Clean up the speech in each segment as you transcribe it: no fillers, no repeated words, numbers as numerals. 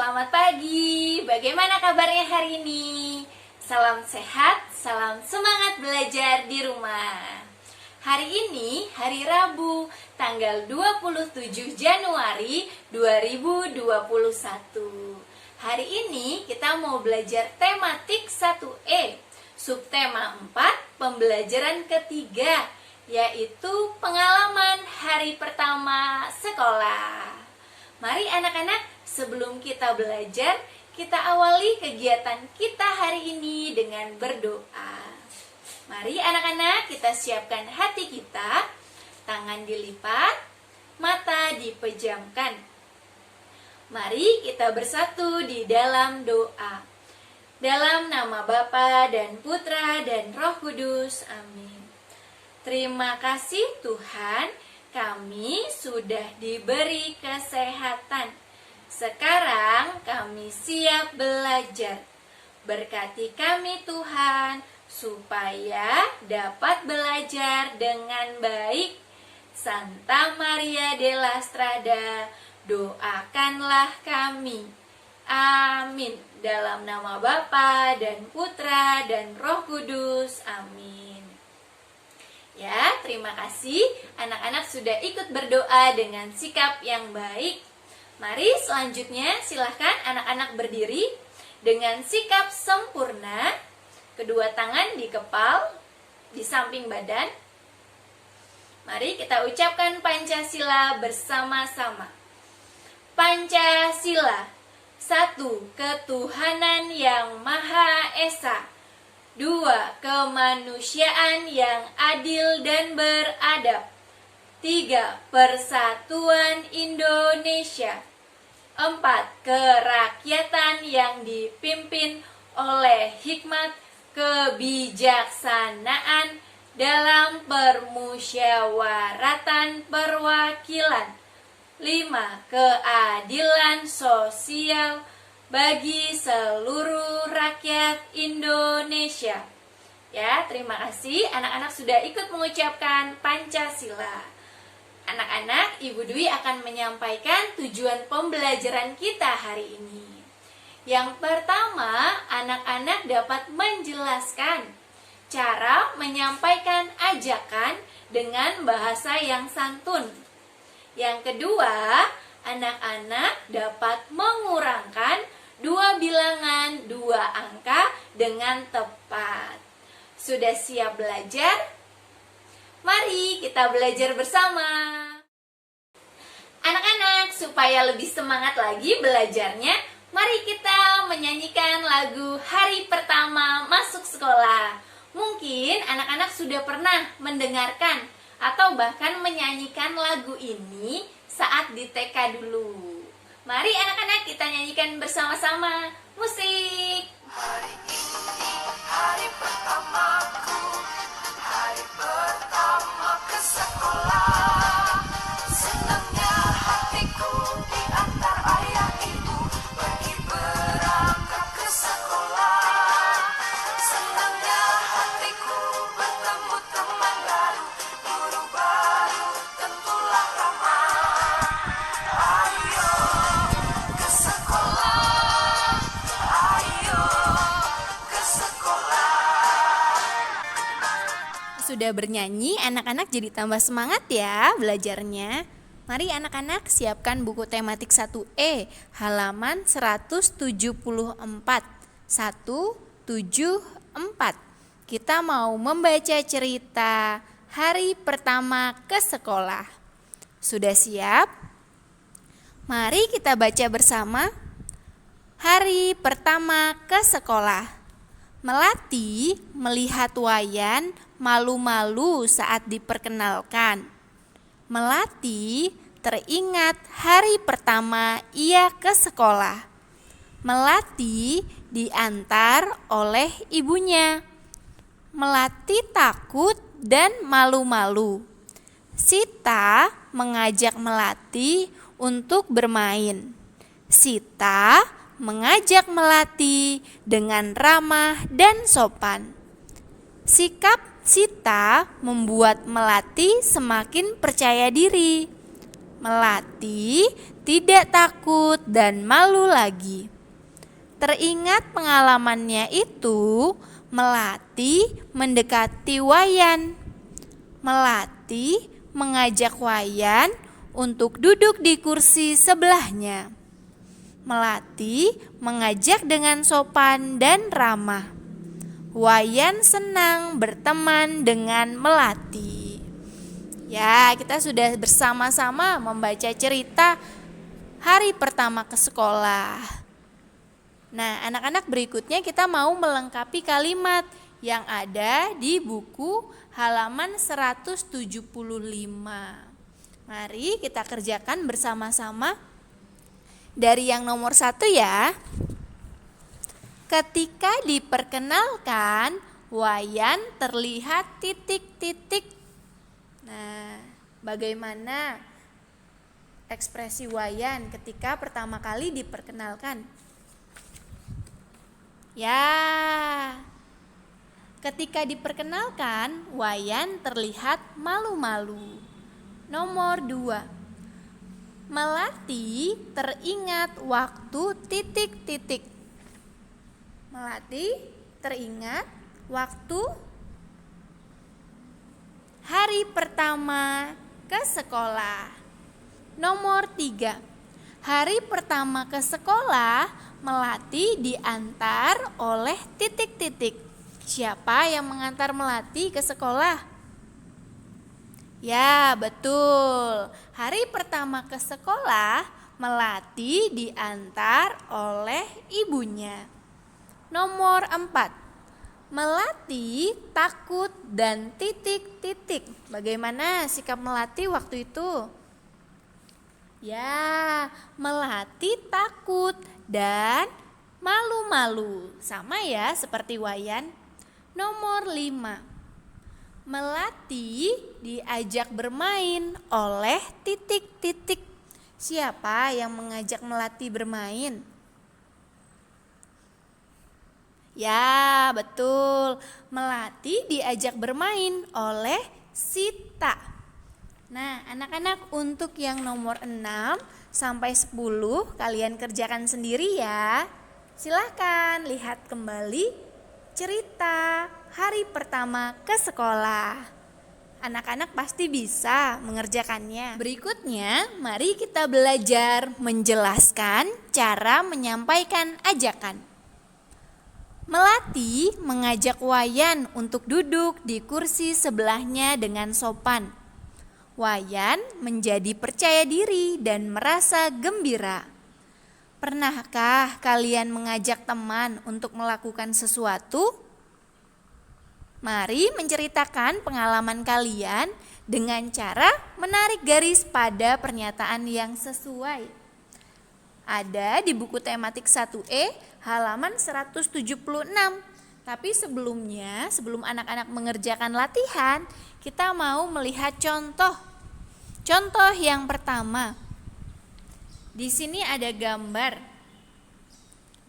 Selamat pagi, bagaimana kabarnya hari ini? Salam sehat, salam semangat belajar di rumah. Hari ini hari Rabu, tanggal 27 Januari 2021. Hari ini kita mau belajar tematik 1E, subtema 4, pembelajaran ketiga, yaitu pengalaman hari pertama sekolah. Mari anak-anak, sebelum kita belajar, kita awali kegiatan kita hari ini dengan berdoa. Mari anak-anak, kita siapkan hati kita, tangan dilipat, mata dipejamkan. Mari kita bersatu di dalam doa. Dalam nama Bapa dan Putra dan Roh Kudus, amin. Terima kasih Tuhan, kami sudah diberi kesehatan. Sekarang kami siap belajar. Berkati kami Tuhan, supaya dapat belajar dengan baik. Santa Maria della Strada, doakanlah kami. Amin. Dalam nama Bapa dan Putra dan Roh Kudus, amin. Ya, terima kasih anak-anak sudah ikut berdoa dengan sikap yang baik. Mari selanjutnya silahkan anak-anak berdiri dengan sikap sempurna. Kedua tangan di kepal, di samping badan. Mari kita ucapkan Pancasila bersama-sama. Pancasila, 1. Ketuhanan yang Maha Esa. 2. Kemanusiaan yang adil dan beradab. 3. Persatuan Indonesia. 4. Kerakyatan yang dipimpin oleh hikmat kebijaksanaan dalam permusyawaratan perwakilan. 5. Keadilan sosial bagi seluruh rakyat Indonesia. Ya, terima kasih anak-anak sudah ikut mengucapkan Pancasila. Anak-anak, Ibu Dwi akan menyampaikan tujuan pembelajaran kita hari ini. Yang pertama, anak-anak dapat menjelaskan cara menyampaikan ajakan dengan bahasa yang santun. Yang kedua, anak-anak dapat mengurangkan 2 bilangan 2 angka dengan tepat. Sudah siap belajar? Mari kita belajar bersama. Anak-anak, supaya lebih semangat lagi belajarnya, mari kita menyanyikan lagu hari pertama masuk sekolah. Mungkin anak-anak sudah pernah mendengarkan atau bahkan menyanyikan lagu ini saat di TK dulu. Mari anak-anak kita nyanyikan bersama-sama. Musik. Hari ini hari pertamaku, hari pertama ke sekolah. Senangnya hatiku diantar ayah ibu pergi berangkat ke sekolah. Senangnya hatiku bertemu teman baru, guru baru tentulah ramah. Ayo ke sekolah, ayo ke sekolah. Sudah bernyanyi, anak-anak jadi tambah semangat ya belajarnya. Mari anak-anak siapkan buku tematik 1E, halaman 174. 174. Kita mau membaca cerita hari pertama ke sekolah. Sudah siap? Mari kita baca bersama. Hari pertama ke sekolah. Melati melihat Wayan malu-malu saat diperkenalkan. Melati teringat hari pertama ia ke sekolah. Melati diantar oleh ibunya. Melati takut dan malu-malu. Sita mengajak Melati untuk bermain. Sita mengajak Melati dengan ramah dan sopan. Sikap Sita membuat Melati semakin percaya diri. Melati tidak takut dan malu lagi. Teringat pengalamannya itu, Melati mendekati Wayan. Melati mengajak Wayan untuk duduk di kursi sebelahnya. Melati mengajak dengan sopan dan ramah. Wayan senang berteman dengan Melati. Ya, kita sudah bersama-sama membaca cerita hari pertama ke sekolah. Nah, anak-anak, berikutnya kita mau melengkapi kalimat yang ada di buku halaman 175. Mari kita kerjakan bersama-sama. Dari yang nomor 1 ya. Ketika diperkenalkan, Wayan terlihat titik-titik. Nah, bagaimana ekspresi Wayan ketika pertama kali diperkenalkan? Ya, ketika diperkenalkan, Wayan terlihat malu-malu. Nomor 2. Melati teringat waktu titik-titik. Melati teringat waktu hari pertama ke sekolah. Nomor 3. Hari pertama ke sekolah, Melati diantar oleh titik-titik. Siapa yang mengantar Melati ke sekolah? Ya, betul. Hari pertama ke sekolah, Melati diantar oleh ibunya. Nomor 4. Melati takut dan titik-titik. Bagaimana sikap Melati waktu itu? Ya, Melati takut dan malu-malu. Sama ya seperti Wayan. Nomor 5. Melati diajak bermain oleh titik-titik. Siapa yang mengajak Melati bermain? Ya, betul. Melati diajak bermain oleh Sita. Nah, anak-anak, untuk yang nomor 6 sampai 10 kalian kerjakan sendiri ya. Silahkan lihat kembali cerita hari pertama ke sekolah. Anak-anak pasti bisa mengerjakannya. Berikutnya, mari kita belajar menjelaskan cara menyampaikan ajakan. Melati mengajak Wayan untuk duduk di kursi sebelahnya dengan sopan. Wayan menjadi percaya diri dan merasa gembira. Pernahkah kalian mengajak teman untuk melakukan sesuatu? Mari menceritakan pengalaman kalian dengan cara menarik garis pada pernyataan yang sesuai. Ada di buku tematik 1E halaman 176. Tapi sebelumnya, sebelum anak-anak mengerjakan latihan, kita mau melihat contoh. Contoh yang pertama. Di sini ada gambar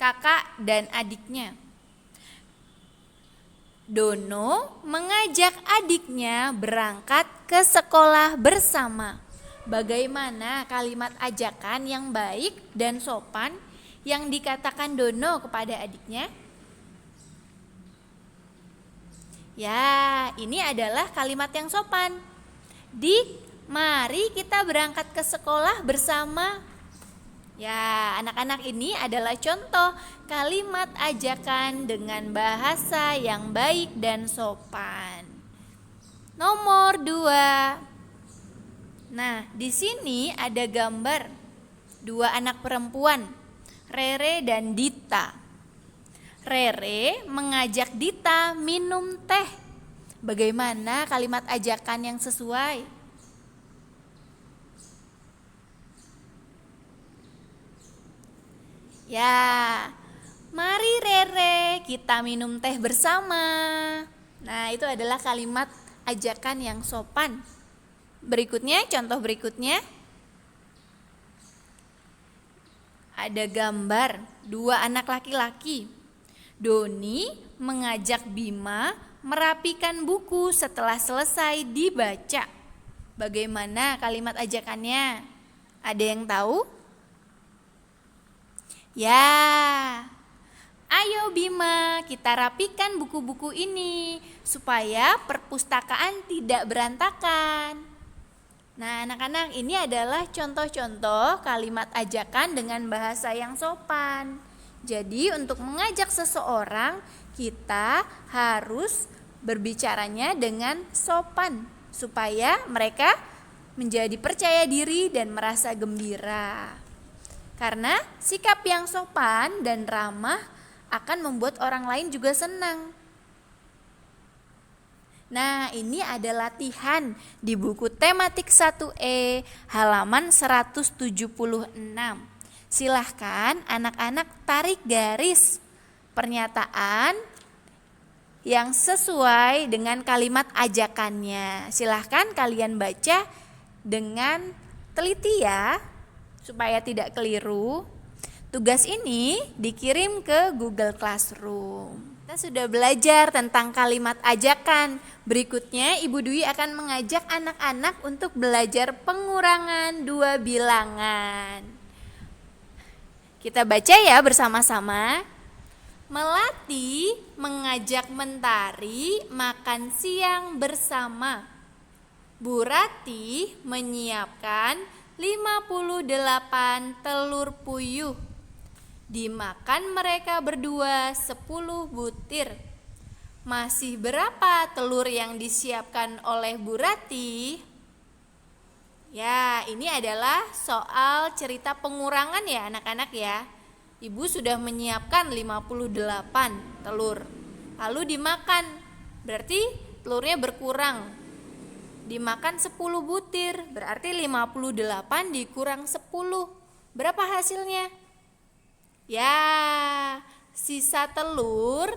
kakak dan adiknya. Dono mengajak adiknya berangkat ke sekolah bersama. Bagaimana kalimat ajakan yang baik dan sopan yang dikatakan Dono kepada adiknya? Ya, ini adalah kalimat yang sopan. Dik, mari kita berangkat ke sekolah bersama. Ya, anak-anak, ini adalah contoh kalimat ajakan dengan bahasa yang baik dan sopan. Nomor 2. Nah, di sini ada gambar 2 anak perempuan, Rere dan Dita. Rere mengajak Dita minum teh. Bagaimana kalimat ajakan yang sesuai? Ya, mari Rere, kita minum teh bersama. Nah, itu adalah kalimat ajakan yang sopan. Berikutnya, contoh berikutnya. Ada gambar 2 anak laki-laki. Doni mengajak Bima merapikan buku setelah selesai dibaca. Bagaimana kalimat ajakannya? Ada yang tahu? Ya, ayo Bima, kita rapikan buku-buku ini supaya perpustakaan tidak berantakan. Nah, anak-anak, ini adalah contoh-contoh kalimat ajakan dengan bahasa yang sopan. Jadi, untuk mengajak seseorang, kita harus berbicaranya dengan sopan supaya mereka menjadi percaya diri dan merasa gembira. Karena sikap yang sopan dan ramah akan membuat orang lain juga senang. Nah, ini ada latihan di buku tematik 1E halaman 176. Silahkan anak-anak tarik garis pernyataan yang sesuai dengan kalimat ajakannya. Silahkan kalian baca dengan teliti ya, supaya tidak keliru. Tugas ini dikirim ke Google Classroom. Kita sudah belajar tentang kalimat ajakan. Berikutnya Ibu Dwi akan mengajak anak-anak untuk belajar pengurangan dua bilangan. Kita baca ya bersama-sama. Melati mengajak Mentari makan siang bersama. Bu Rati menyiapkan 58 telur puyuh. Dimakan mereka berdua 10 butir. Masih berapa telur yang disiapkan oleh Bu Rati? Ya, ini adalah soal cerita pengurangan ya anak-anak ya. Ibu sudah menyiapkan 58 telur. Lalu dimakan, berarti telurnya berkurang. Dimakan 10 butir, berarti 58 dikurang 10. Berapa hasilnya? Ya, sisa telur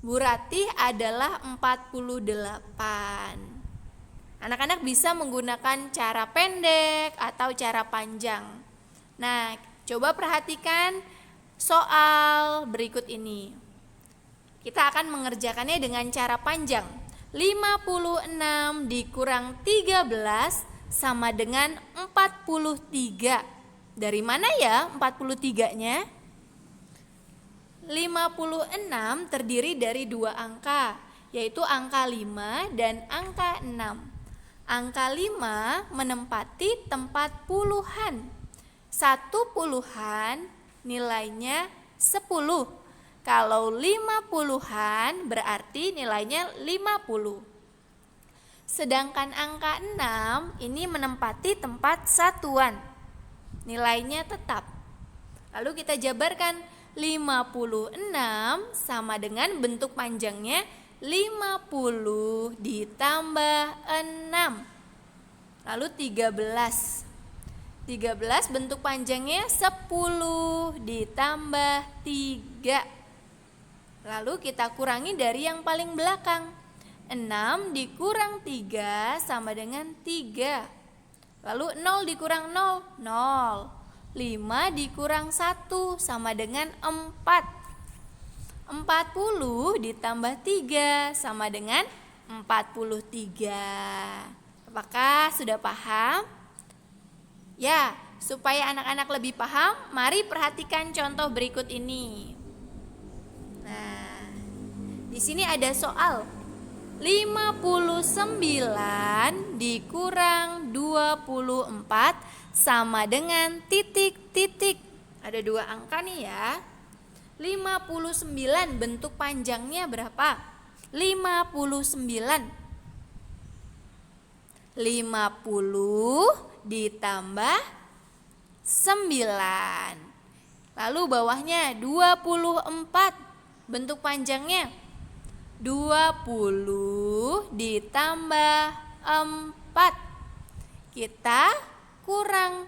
Bu Ratih adalah 48. Anak-anak bisa menggunakan cara pendek atau cara panjang. Nah, coba perhatikan soal berikut ini. Kita akan mengerjakannya dengan cara panjang. 56 dikurang 13 sama dengan 43. Dari mana ya 43-nya? 56 terdiri dari dua angka, yaitu angka 5 dan angka 6. Angka 5 menempati tempat puluhan. Satu puluhan nilainya 10. Kalau 50-an berarti nilainya 50. Sedangkan angka 6 ini menempati tempat satuan. Nilainya tetap. Lalu kita jabarkan 56 sama dengan bentuk panjangnya 50 ditambah 6. Lalu 13. 13 bentuk panjangnya 10 ditambah 3. Lalu kita kurangi dari yang paling belakang. 6 dikurang 3 sama dengan 3. Lalu 0 dikurang 0, 0. 5 dikurang 1 sama dengan 4. 40 ditambah 3 sama dengan 43. Apakah sudah paham? Ya, supaya anak-anak lebih paham, mari perhatikan contoh berikut ini. Nah, di sini ada soal 59 dikurang 24 sama dengan titik-titik. Ada dua angka nih ya. 59 bentuk panjangnya berapa? 59. 50 ditambah 9. Lalu bawahnya 24. Bentuk panjangnya 20 ditambah 4. Kita kurang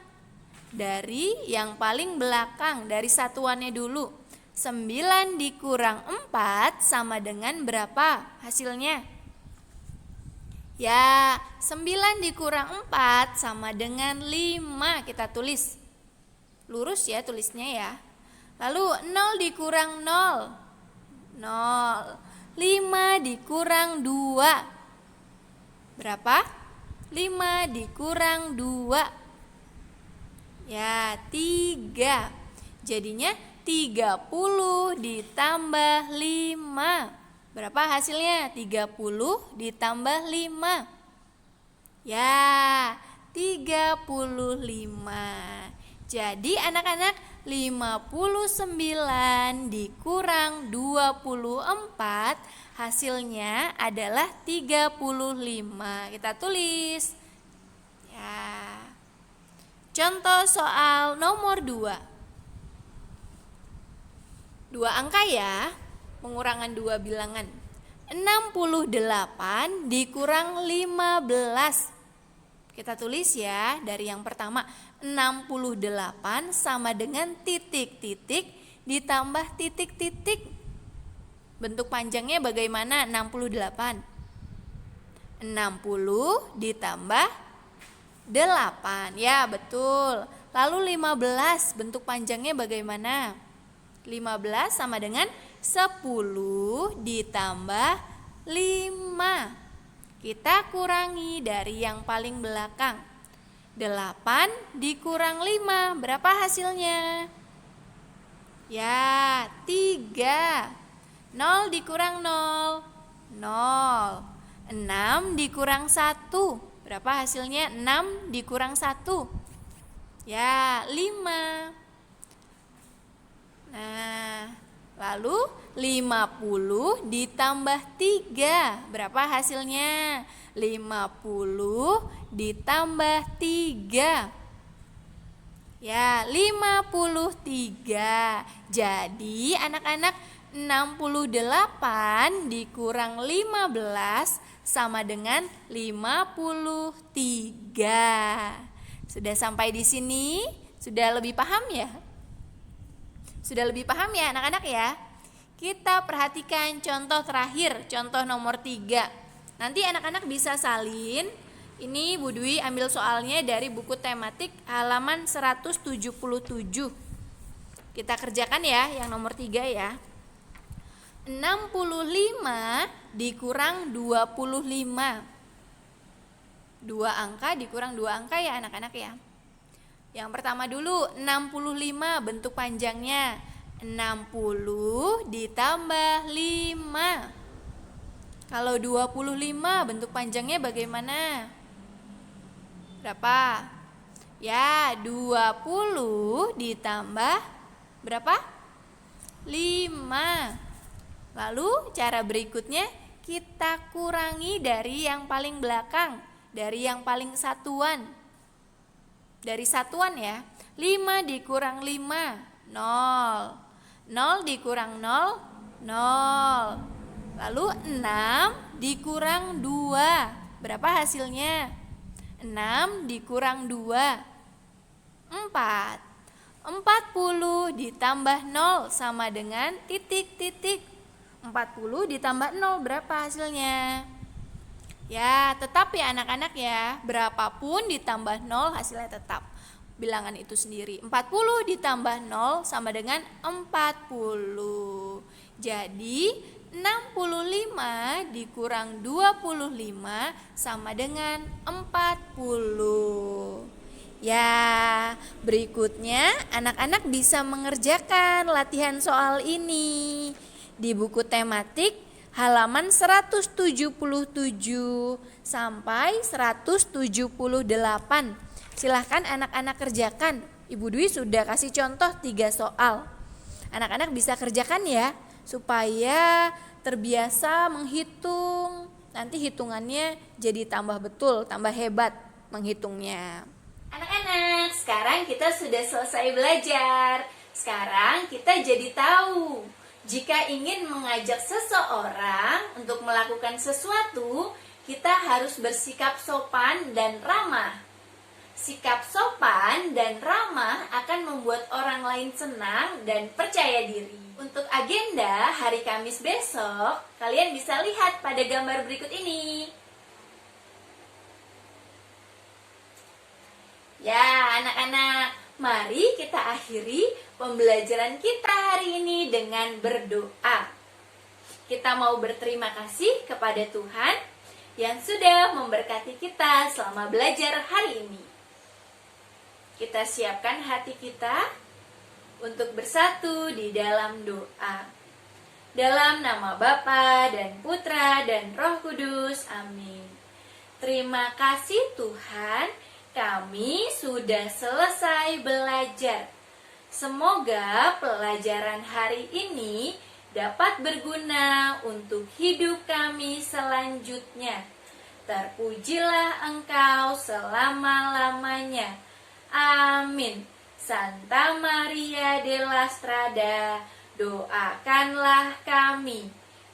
dari yang paling belakang, dari satuannya dulu. 9 dikurang 4 sama dengan berapa hasilnya? Ya, 9 dikurang 4 sama dengan 5. Kita tulis lurus ya tulisnya ya. Lalu 0 dikurang 0. 0. 5 dikurang 2. Berapa? 5 dikurang 2. Ya, 3. Jadinya 30 ditambah 5. Berapa hasilnya? 30 ditambah 5. Ya, 35. Jadi anak-anak, 59 dikurang 24 hasilnya adalah 35. Kita tulis. Ya. Contoh soal nomor 2. 2 angka ya, pengurangan 2 bilangan. 68 dikurang 15. Kita tulis ya, dari yang pertama. 68 sama dengan titik-titik ditambah titik-titik. Bentuk panjangnya bagaimana? 68. 60 ditambah 8. Ya, betul. Lalu 15, bentuk panjangnya bagaimana? 15 sama dengan 10 ditambah 5. Kita kurangi dari yang paling belakang. 8 dikurang 5, berapa hasilnya? Ya, 3. 0 dikurang 0, 0. 6 dikurang 1, berapa hasilnya? 6 dikurang 1. Ya, 5. Nah, lalu 50 ditambah 3. Berapa hasilnya? 50 ditambah 3. Ya, 53. Jadi anak-anak, 68 dikurang 15 sama dengan 53. Sudah sampai di sini? Sudah lebih paham ya? Sudah lebih paham ya anak-anak ya? Kita perhatikan contoh terakhir, contoh nomor 3. Nanti anak-anak bisa salin. Ini Bu Dwi ambil soalnya dari buku tematik halaman 177. Kita kerjakan ya yang nomor 3 ya. 65 dikurang 25. 2 angka dikurang 2 angka ya anak-anak ya. Yang pertama dulu, 65 bentuk panjangnya. 60 ditambah 5. Kalau 25 bentuk panjangnya bagaimana? Berapa? Ya, 20 ditambah berapa? 5. Lalu cara berikutnya kita kurangi dari yang paling belakang, dari yang paling satuan. Dari satuan ya. 5 dikurang 5, 0. 0 dikurang 0, 0. Lalu 6 dikurang 2. Berapa hasilnya? 6 dikurang 2, 4. 40 ditambah 0 sama dengan titik-titik. 40 ditambah 0 berapa hasilnya? Ya, tetap ya anak-anak ya. Berapapun ditambah 0 hasilnya tetap. Bilangan itu sendiri. 40 ditambah 0 sama dengan 40. Jadi 65 dikurang 25 sama dengan 40. Ya, berikutnya anak-anak bisa mengerjakan latihan soal ini di buku tematik halaman 177 sampai 178. Silahkan anak-anak kerjakan. Ibu Dwi sudah kasih contoh 3 soal. Anak-anak bisa kerjakan ya, supaya terbiasa menghitung. Nanti hitungannya jadi tambah betul, tambah hebat menghitungnya. Anak-anak, sekarang kita sudah selesai belajar. Sekarang kita jadi tahu, jika ingin mengajak seseorang untuk melakukan sesuatu, kita harus bersikap sopan dan ramah. Sikap sopan dan ramah akan membuat orang lain senang dan percaya diri. Untuk agenda hari Kamis besok, kalian bisa lihat pada gambar berikut ini. Ya, anak-anak, mari kita akhiri pembelajaran kita hari ini dengan berdoa. Kita mau berterima kasih kepada Tuhan yang sudah memberkati kita selama belajar hari ini. kita siapkan hati kita untuk bersatu di dalam doa. Dalam nama Bapa dan Putra dan Roh Kudus, amin. Terima kasih Tuhan, kami sudah selesai belajar. Semoga pelajaran hari ini dapat berguna untuk hidup kami selanjutnya. Terpujilah Engkau selama-lamanya. Amin. Santa Maria della Strada, doakanlah kami.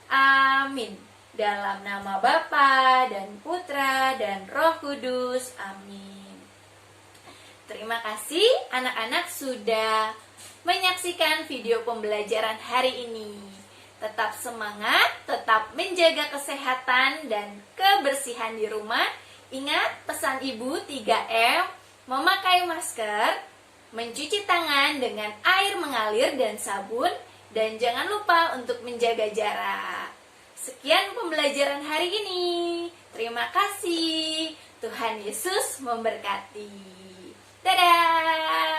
Amin. Dalam nama Bapa dan Putra dan Roh Kudus. Amin. Terima kasih anak-anak sudah menyaksikan video pembelajaran hari ini. Tetap semangat, tetap menjaga kesehatan dan kebersihan di rumah. Ingat pesan ibu 3M, memakai masker, mencuci tangan dengan air mengalir dan sabun, dan jangan lupa untuk menjaga jarak. Sekian pembelajaran hari ini. Terima kasih. Tuhan Yesus memberkati. Dadah!